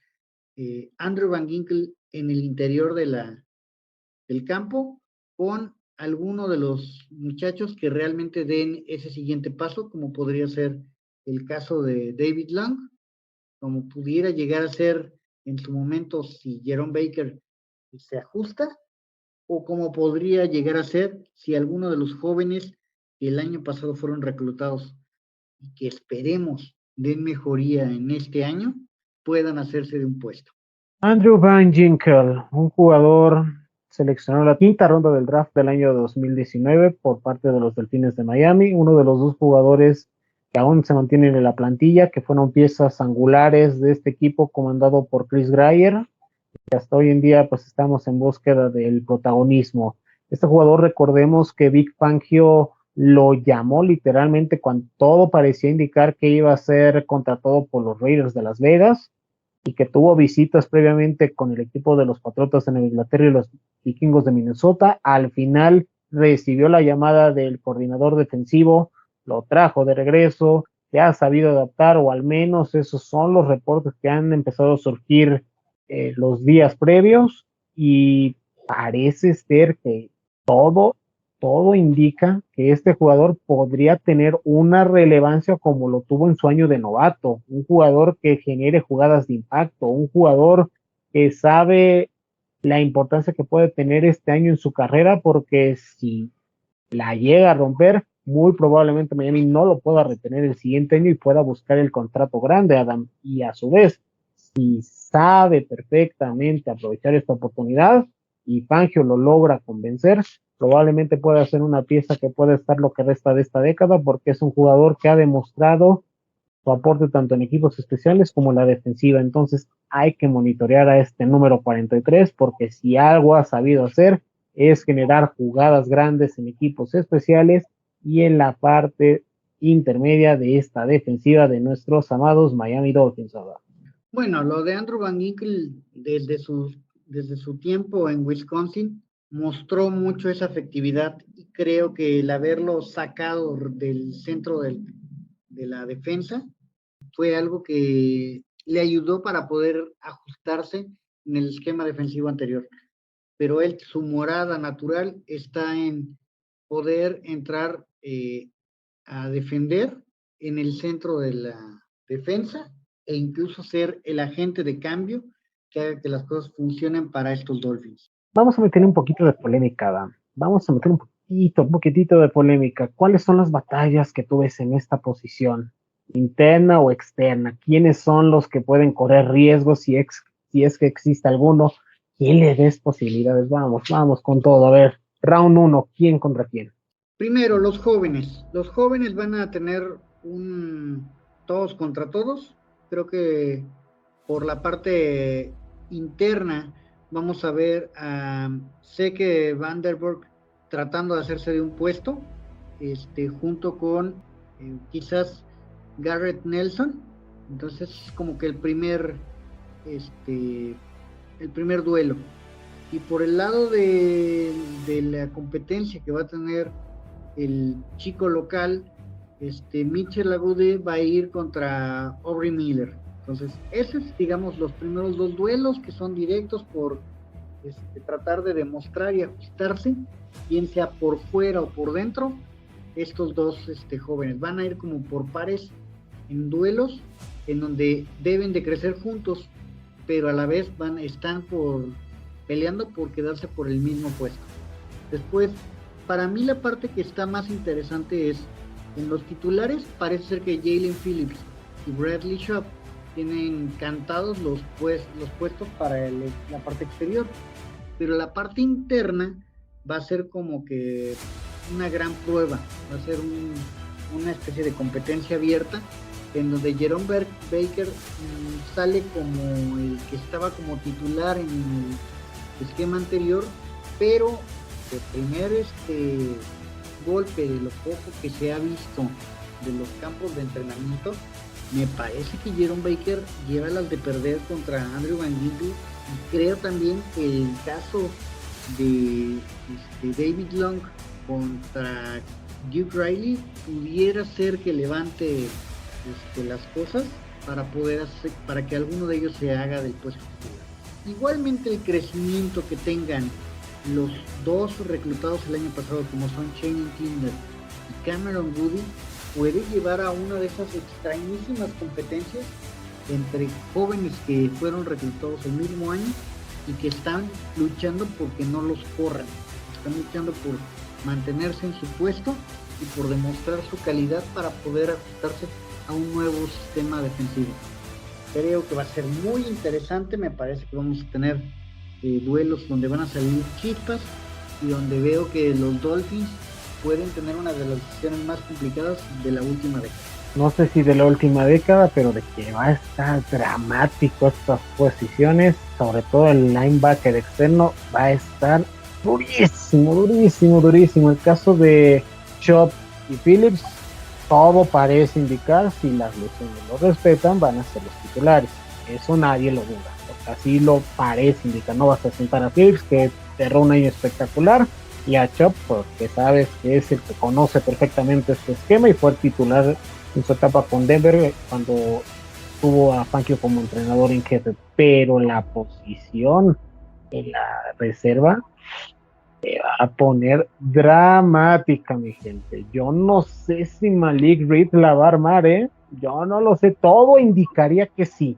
S2: Andrew Van Ginkel en el interior del campo, con alguno de los muchachos que realmente den ese siguiente paso, como podría ser el caso de David Long, como pudiera llegar a ser en su momento si Jerome Baker se ajusta, o como podría llegar a ser si alguno de los jóvenes que el año pasado fueron reclutados y que esperemos den mejoría en este año, puedan hacerse de un puesto.
S1: Andrew Van Ginkel, un jugador seleccionado en la quinta ronda del draft del año 2019 por parte de los Delfines de Miami, uno de los dos jugadores que aún se mantienen en la plantilla, que fueron piezas angulares de este equipo comandado por Chris Grier, que hasta hoy en día pues estamos en búsqueda del protagonismo. Este jugador, recordemos que Vic Fangio lo llamó literalmente cuando todo parecía indicar que iba a ser contratado por los Raiders de Las Vegas, y que tuvo visitas previamente con el equipo de los Patriotas en Inglaterra y los Vikingos de Minnesota. Al final recibió la llamada del coordinador defensivo, lo trajo de regreso, se ha sabido adaptar, o al menos esos son los reportes que han empezado a surgir los días previos, y parece ser que todo todo indica que este jugador podría tener una relevancia como lo tuvo en su año de novato, un jugador que genere jugadas de impacto, un jugador que sabe la importancia que puede tener este año en su carrera, porque si la llega a romper, muy probablemente Miami no lo pueda retener el siguiente año y pueda buscar el contrato grande, Adam. Y a su vez, si sabe perfectamente aprovechar esta oportunidad y Fangio lo logra convencer, probablemente pueda ser una pieza que puede estar lo que resta de esta década, porque es un jugador que ha demostrado su aporte tanto en equipos especiales como en la defensiva. Entonces hay que monitorear a este número 43, porque si algo ha sabido hacer es generar jugadas grandes en equipos especiales y en la parte intermedia de esta defensiva de nuestros amados Miami Dolphins, Adán?
S2: Bueno, lo de Andrew Van Ginkel desde su tiempo en Wisconsin mostró mucho esa efectividad y creo que el haberlo sacado del centro de la defensa fue algo que le ayudó para poder ajustarse en el esquema defensivo anterior. Pero su morada natural está en poder entrar a defender en el centro de la defensa e incluso ser el agente de cambio que haga que las cosas funcionen para estos Dolphins.
S1: Vamos a meter un poquito de polémica, Adam. Vamos a meter un poquitito de polémica. ¿Cuáles son las batallas que tú ves en esta posición? ¿Interna o externa? ¿Quiénes son los que pueden correr riesgos si es que existe alguno? ¿Quién le des posibilidades? Vamos con todo. A ver, round 1, ¿quién contra quién?
S2: Primero, los jóvenes. Los jóvenes van a tener todos contra todos. Creo que por la parte interna vamos a ver a Zeke Vandenberg tratando de hacerse de un puesto, junto con quizás Garrett Nelson. Entonces es como que el primer duelo. Y por el lado de la competencia que va a tener el chico local, Mitchell Agude va a ir contra Aubrey Miller. Entonces, esos es, digamos, los primeros dos duelos que son directos por tratar de demostrar y ajustarse, bien sea por fuera o por dentro. Estos dos jóvenes van a ir como por pares en duelos en donde deben de crecer juntos, pero a la vez están peleando por quedarse por el mismo puesto. Después, para mí la parte que está más interesante es en los titulares. Parece ser que Jalen Phillips y Bradley Chubb tienen cantados los puestos para la parte exterior, pero la parte interna va a ser como que una gran prueba, va a ser una especie de competencia abierta en donde Jerome Baker sale como el que estaba como titular en el esquema anterior, pero el primer golpe de lo poco que se ha visto de los campos de entrenamiento, me parece que Jerome Baker lleva las de perder contra Andrew Van Ginkel, y creo también que el caso de David Long contra Duke Riley pudiera ser que levante las cosas para que alguno de ellos se haga del puesto titular. Igualmente el crecimiento que tengan los dos reclutados el año pasado, como son Shane Klinger y Cameron Goody, puede llevar a una de esas extrañísimas competencias entre jóvenes que fueron reclutados el mismo año y que están luchando porque no los corran, están luchando por mantenerse en su puesto y por demostrar su calidad para poder ajustarse a un nuevo sistema defensivo. Creo que va a ser muy interesante. Me parece que vamos a tener duelos donde van a salir chispas y donde veo que los Dolphins pueden tener una de las decisiones más complicadas de la última década.
S1: No sé si de la última década, pero de que va a estar dramático estas posiciones, sobre todo el linebacker externo, va a estar durísimo. El caso de Chubb y Phillips, todo parece indicar, si las lesiones lo respetan, van a ser los titulares. Eso nadie lo duda, porque así lo parece indicar. No vas a sentar a Phillips, que cerró un año espectacular, y a Chubb, porque sabes que es el que conoce perfectamente este esquema y fue el titular en su etapa con Denver cuando tuvo a Fangio como entrenador en jefe. Pero la posición en la reserva se va a poner dramática, mi gente. Yo no sé si Malik Reed la va a armar, yo no lo sé. Todo indicaría que sí,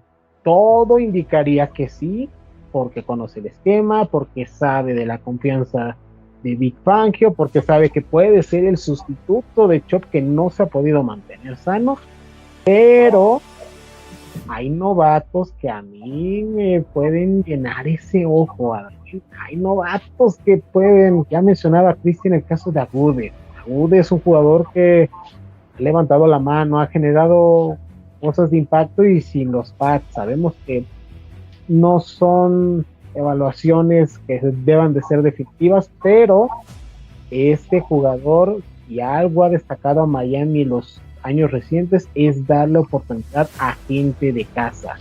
S1: porque conoce el esquema, porque sabe de la confianza de Vic Fangio, porque sabe que puede ser el sustituto de Chubb, que no se ha podido mantener sano, pero hay novatos que a mí me pueden llenar ese ojo. Hay novatos que pueden, ya mencionaba Cristian el caso de Agude. Agude es un jugador que ha levantado la mano, ha generado cosas de impacto, y sin los pads sabemos que no son evaluaciones que deban de ser definitivas, pero este jugador, y algo ha destacado a Miami los años recientes es darle oportunidad a gente de casa.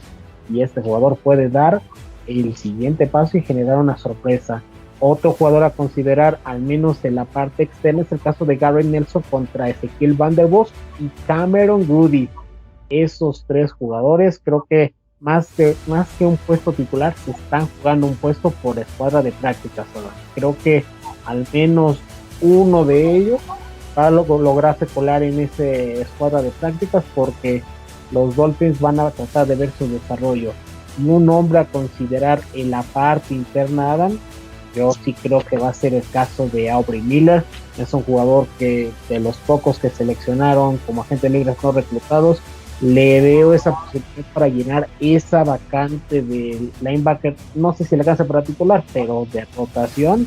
S1: Y este jugador puede dar el siguiente paso y generar una sorpresa. Otro jugador a considerar, al menos en la parte externa, es el caso de Garrett Nelson contra Ezequiel Van der Bosch y Cameron Goody. Esos tres jugadores, creo que más que un puesto titular, se están jugando un puesto por escuadra de prácticas. Creo que al menos uno de ellos va a lograrse colar en esa escuadra de prácticas, porque los Dolphins van a tratar de ver su desarrollo. Y un hombre a considerar en la parte interna, Adam, yo sí creo que va a ser el caso de Aubrey Miller. Es un jugador que, de los pocos que seleccionaron como agentes libres no reclutados, le veo esa posibilidad para llenar esa vacante de linebacker. No sé si le alcanza para titular, pero de rotación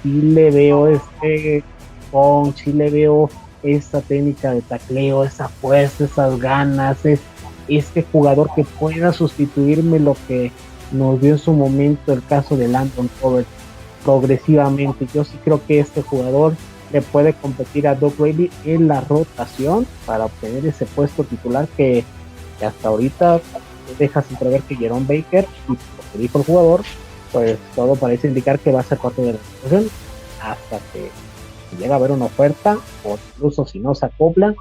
S1: sí le veo punch, sí le veo esa técnica de tacleo, esa fuerza, esas ganas, este jugador que pueda sustituirme lo que nos dio en su momento el caso de Landon Roberts progresivamente. Yo sí creo que este jugador le puede competir a Doug Riley en la rotación para obtener ese puesto titular que hasta ahorita dejas entrever que Jerome Baker, y lo que dijo el jugador, pues todo parece indicar que va a ser parte de la rotación hasta que llega a haber una oferta, o incluso si no se acoplan,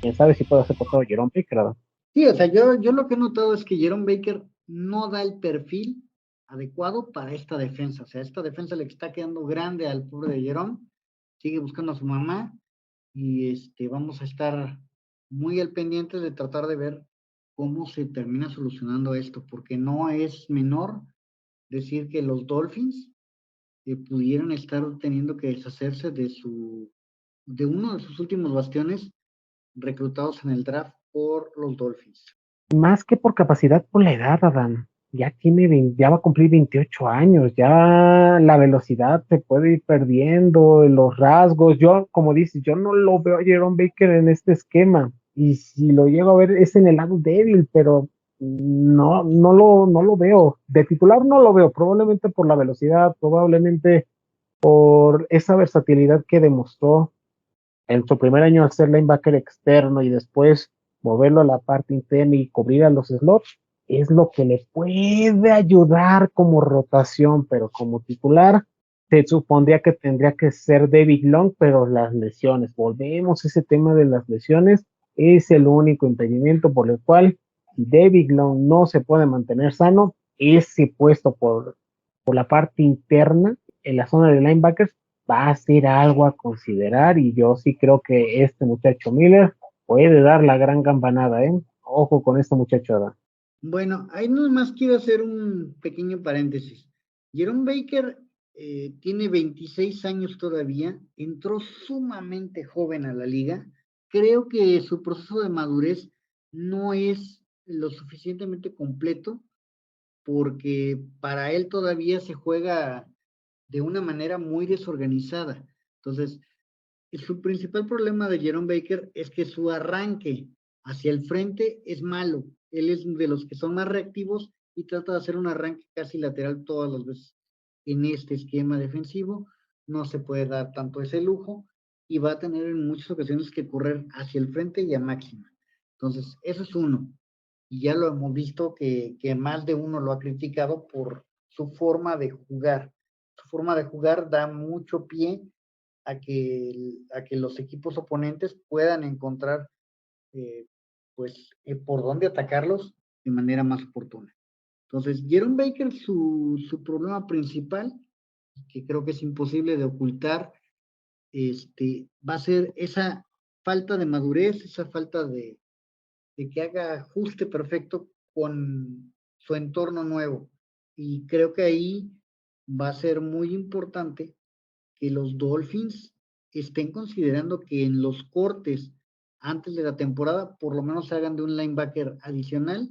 S1: quién sabe si puede ser por todo Jerome Baker, ¿verdad?
S2: Sí, o sea, yo lo que he notado es que Jerome Baker no da el perfil adecuado para esta defensa. O sea, esta defensa le está quedando grande al pobre de Jerome, sigue buscando a su mamá, y vamos a estar muy al pendiente de tratar de ver cómo se termina solucionando esto, porque no es menor decir que los Dolphins pudieran estar teniendo que deshacerse de uno de sus últimos bastiones reclutados en el draft por los Dolphins.
S1: Más que por capacidad, por la edad, Adam. Ya va a cumplir 28 años, ya la velocidad se puede ir perdiendo, los rasgos. Yo, como dices, yo no lo veo a Jerome Baker en este esquema, y si lo llego a ver es en el lado débil, pero no lo veo. De titular no lo veo, probablemente por la velocidad, probablemente por esa versatilidad que demostró en su primer año al ser linebacker externo y después moverlo a la parte interna y cubrir a los slots, es lo que le puede ayudar como rotación, pero como titular se supondría que tendría que ser David Long, pero las lesiones, volvemos a ese tema de las lesiones, es el único impedimento por el cual David Long no se puede mantener sano. Ese puesto por la parte interna en la zona de linebackers va a ser algo a considerar, y yo sí creo que este muchacho Miller puede dar la gran campanada, ¿eh? Ojo con este muchacho, ¿verdad?
S2: Bueno, ahí nomás quiero hacer un pequeño paréntesis. Jerome Baker tiene 26 años todavía, entró sumamente joven a la liga. Creo que su proceso de madurez no es lo suficientemente completo, porque para él todavía se juega de una manera muy desorganizada. Entonces, su principal problema de Jerome Baker es que su arranque hacia el frente es malo. Él es de los que son más reactivos y trata de hacer un arranque casi lateral todas las veces. En este esquema defensivo no se puede dar tanto ese lujo, y va a tener en muchas ocasiones que correr hacia el frente y a máxima. Entonces, eso es uno. Y ya lo hemos visto que más de uno lo ha criticado por su forma de jugar. Su forma de jugar da mucho pie a que los equipos oponentes puedan encontrar por dónde atacarlos de manera más oportuna. Entonces, Jerome Baker, su problema principal, que creo que es imposible de ocultar, va a ser esa falta de madurez, esa falta de que haga ajuste perfecto con su entorno nuevo. Y creo que ahí va a ser muy importante que los Dolphins estén considerando que en los cortes antes de la temporada por lo menos se hagan de un linebacker adicional,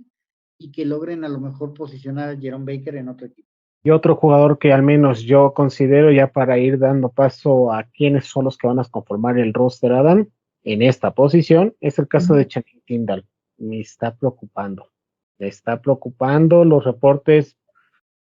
S2: y que logren a lo mejor posicionar a Jerome Baker en otro equipo.
S1: Y otro jugador que al menos yo considero, ya para ir dando paso a quiénes son los que van a conformar el roster, Adam, en esta posición, es el caso de Channing Tindall. Me está preocupando, los reportes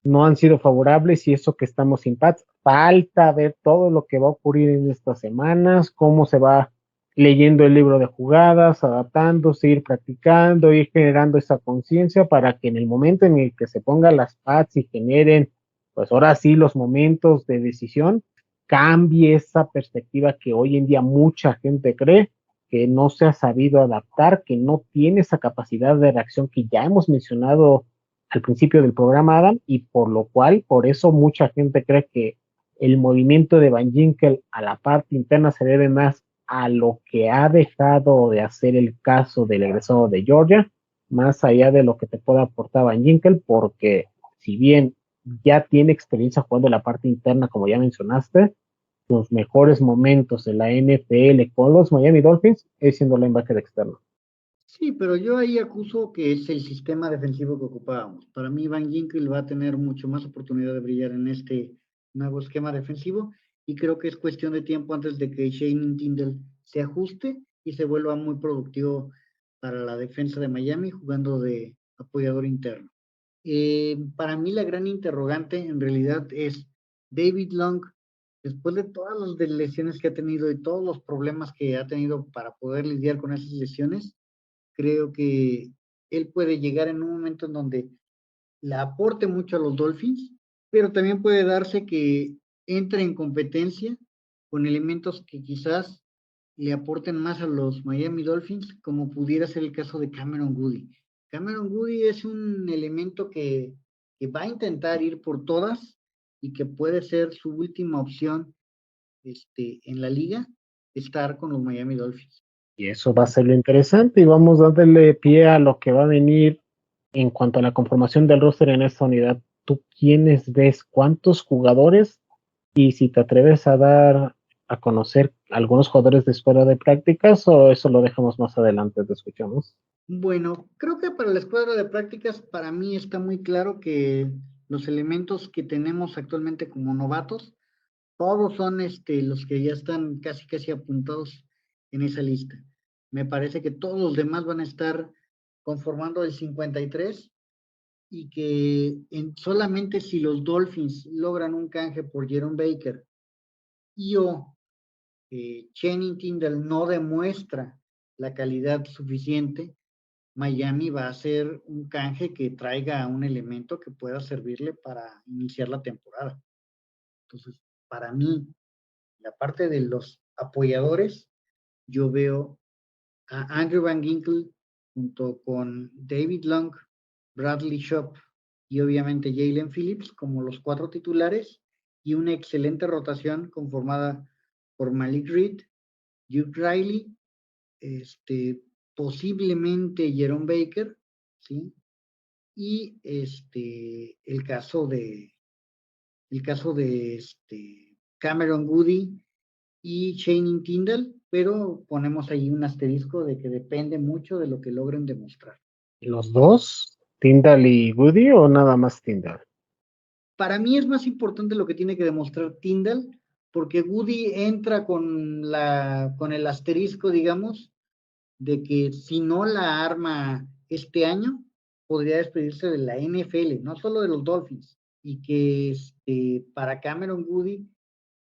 S1: no han sido favorables, y eso que estamos sin Pats. Falta ver todo lo que va a ocurrir en estas semanas, cómo se va leyendo el libro de jugadas, adaptándose, ir practicando, ir generando esa conciencia para que en el momento en el que se pongan las pads y generen, pues ahora sí, los momentos de decisión, cambie esa perspectiva que hoy en día mucha gente cree que no se ha sabido adaptar, que no tiene esa capacidad de reacción que ya hemos mencionado al principio del programa, Adam, y por lo cual, por eso mucha gente cree que el movimiento de Van Ginkel a la parte interna se debe más a lo que ha dejado de hacer el caso del egresado de Georgia, más allá de lo que te pueda aportar Van Ginkel, porque si bien ya tiene experiencia jugando en la parte interna, como ya mencionaste, sus mejores momentos en la NFL con los Miami Dolphins es siendo linebacker externo.
S2: Sí, pero yo ahí acuso que es el sistema defensivo que ocupábamos. Para mí, Van Ginkel va a tener mucho más oportunidad de brillar en este nuevo esquema defensivo y creo que es cuestión de tiempo antes de que Shane Tindall se ajuste y se vuelva muy productivo para la defensa de Miami jugando de apoyador interno. Para mí la gran interrogante en realidad es David Long, después de todas las lesiones que ha tenido y todos los problemas que ha tenido para poder lidiar con esas lesiones, creo que él puede llegar en un momento en donde le aporte mucho a los Dolphins, pero también puede darse que entre en competencia con elementos que quizás le aporten más a los Miami Dolphins, como pudiera ser el caso de Cameron Goody. Cameron Goody es un elemento que va a intentar ir por todas y que puede ser su última opción en la liga, estar con los Miami Dolphins.
S1: Y eso va a ser lo interesante y vamos dándole pie a lo que va a venir en cuanto a la conformación del roster en esta unidad. ¿Tú quiénes ves? ¿Cuántos jugadores? Y si te atreves a dar a conocer algunos jugadores de escuela de prácticas o eso lo dejamos más adelante, te escuchamos.
S2: Bueno, creo que para la escuadra de prácticas, para mí está muy claro que los elementos que tenemos actualmente como novatos, todos son los que ya están casi apuntados en esa lista. Me parece que todos los demás van a estar conformando el 53 y que solamente si los Dolphins logran un canje por Jerome Baker y o Channing Tindall no demuestra la calidad suficiente, Miami va a ser un canje que traiga un elemento que pueda servirle para iniciar la temporada. Entonces, para mí, la parte de los apoyadores, yo veo a Andrew Van Ginkel junto con David Long, Bradley Shop y obviamente Jalen Phillips como los 4 titulares y una excelente rotación conformada por Malik Reed, Duke Riley, posiblemente Jerome Baker, ¿sí? Y el caso de Cameron Goody y Channing Tindall, pero ponemos ahí un asterisco de que depende mucho de lo que logren demostrar.
S1: ¿Los dos? ¿Tyndall y Goody o nada más Tyndall?
S2: Para mí es más importante lo que tiene que demostrar Tindall, porque Goody entra con el asterisco, digamos, de que si no la arma este año, podría despedirse de la NFL, no solo de los Dolphins, y que para Cameron Goody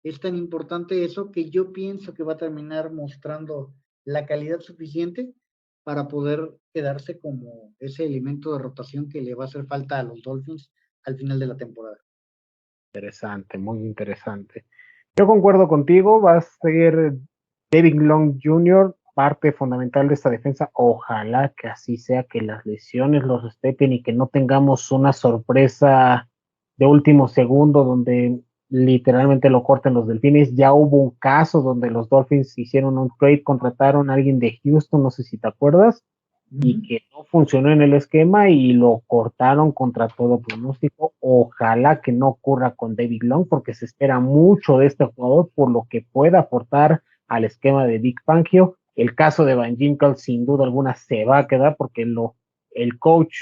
S2: es tan importante eso que yo pienso que va a terminar mostrando la calidad suficiente para poder quedarse como ese elemento de rotación que le va a hacer falta a los Dolphins al final de la temporada.
S1: Interesante, muy interesante. Yo concuerdo contigo, va a ser David Long Jr., parte fundamental de esta defensa. Ojalá que así sea, que las lesiones los respeten y que no tengamos una sorpresa de último segundo donde literalmente lo corten los Delfines. Ya hubo un caso donde los Dolphins hicieron un trade, contrataron a alguien de Houston, no sé si te acuerdas, y que no funcionó en el esquema y lo cortaron contra todo pronóstico. Ojalá que no ocurra con David Long porque se espera mucho de este jugador por lo que pueda aportar al esquema de Vic Fangio. El caso de Van Ginkel sin duda alguna se va a quedar porque el coach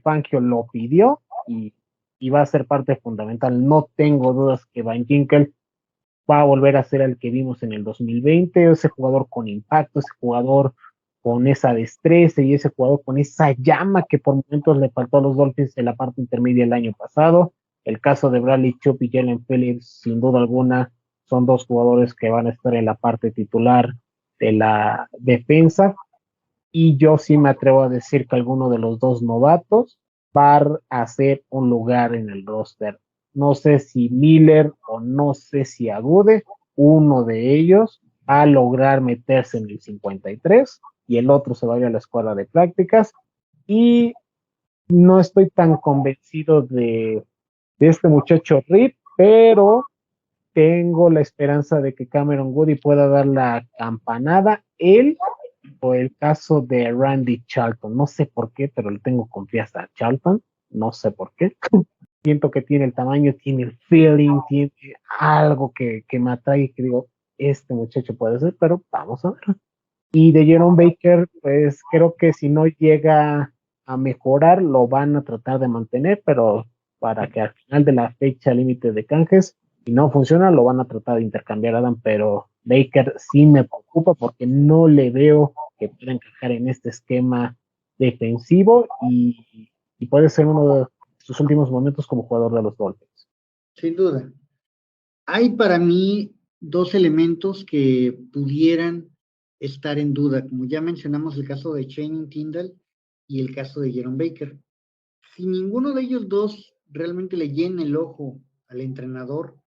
S1: Fangio lo pidió y va a ser parte fundamental. No tengo dudas que Van Ginkel va a volver a ser el que vimos en el 2020, ese jugador con impacto, ese jugador con esa destreza y ese jugador con esa llama que por momentos le faltó a los Dolphins en la parte intermedia el año pasado. El caso de Bradley Chubb y Jalen Phillips, sin duda alguna, son dos jugadores que van a estar en la parte titular de la defensa, y yo sí me atrevo a decir que alguno de los dos novatos va a hacer un lugar en el roster. No sé si Miller o no sé si Agude, uno de ellos va a lograr meterse en el 53 y el otro se va a ir a la escuela de prácticas. Y no estoy tan convencido de este muchacho Reed, pero tengo la esperanza de que Cameron Woody pueda dar la campanada. Él o el caso de Randy Charlton. No sé por qué, pero le tengo confianza a Charlton. No sé por qué. Siento que tiene el tamaño, tiene el feeling, tiene algo que me atrae y que digo, este muchacho puede ser, pero vamos a ver. Y de Jerome Baker, pues creo que si no llega a mejorar, lo van a tratar de mantener, pero para que al final de la fecha límite de canjes, si no funciona, lo van a tratar de intercambiar a Adam, pero Baker sí me preocupa porque no le veo que pueda encajar en este esquema defensivo y puede ser uno de sus últimos momentos como jugador de los Dolphins.
S2: Sin duda. Hay para mí dos elementos que pudieran estar en duda, como ya mencionamos el caso de Channing Tindall y el caso de Jerome Baker. Si ninguno de ellos dos realmente le llena el ojo al entrenador,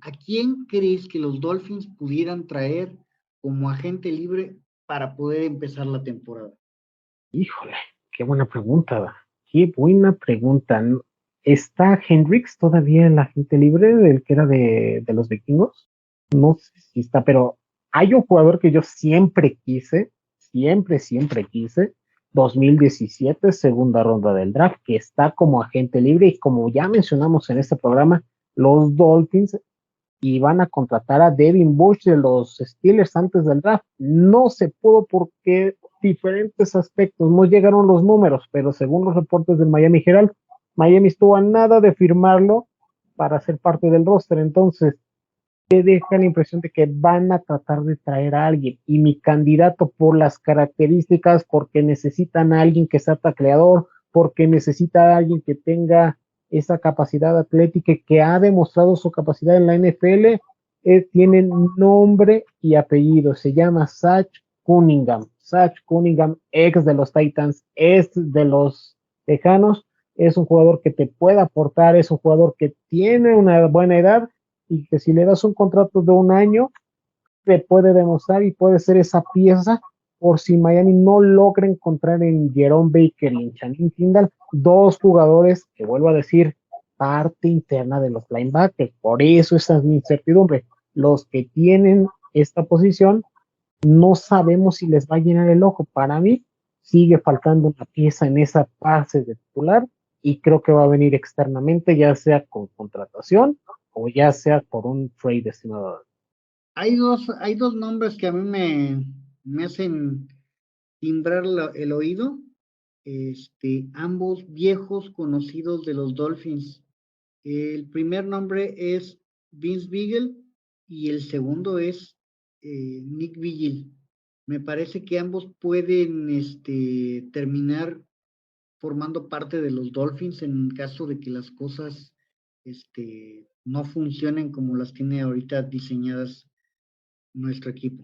S2: ¿a quién crees que los Dolphins pudieran traer como agente libre para poder empezar la temporada?
S1: Híjole, qué buena pregunta. Qué buena pregunta. ¿Está Hendrix todavía en la gente libre del que era de los vikingos? No sé si está, pero hay un jugador que yo siempre quise, 2017, segunda ronda del draft, que está como agente libre y como ya mencionamos en este programa, los Dolphins y van a contratar a Devin Bush de los Steelers antes del draft. No se pudo porque diferentes aspectos, no llegaron los números, pero según los reportes del Miami Herald, Miami estuvo a nada de firmarlo para ser parte del roster. Entonces, te deja la impresión de que van a tratar de traer a alguien. Y mi candidato por las características, porque necesitan a alguien que sea tacleador, porque necesita a alguien que tenga esa capacidad atlética que ha demostrado su capacidad en la NFL, tiene nombre y apellido. Se llama Zach Cunningham. Zach Cunningham, ex de los Titans, ex de los Tejanos, es un jugador que te puede aportar, es un jugador que tiene una buena edad y que si le das un contrato de un año, te puede demostrar y puede ser esa pieza por si Miami no logra encontrar en Jerome Baker y en Channing Tindall dos jugadores que, vuelvo a decir, parte interna de los linebackers. Por eso esa es mi incertidumbre. Los que tienen esta posición no sabemos si les va a llenar el ojo. Para mí sigue faltando una pieza en esa fase de titular y creo que va a venir externamente, ya sea con contratación o ya sea por un trade destinado.
S2: Hay dos nombres que a mí me hacen timbrar el oído, ambos viejos conocidos de los Dolphins. El primer nombre es Vince Beagle y el segundo es Nick Vigil. Me parece que ambos pueden terminar formando parte de los Dolphins en caso de que las cosas no funcionen como las tiene ahorita diseñadas nuestro equipo.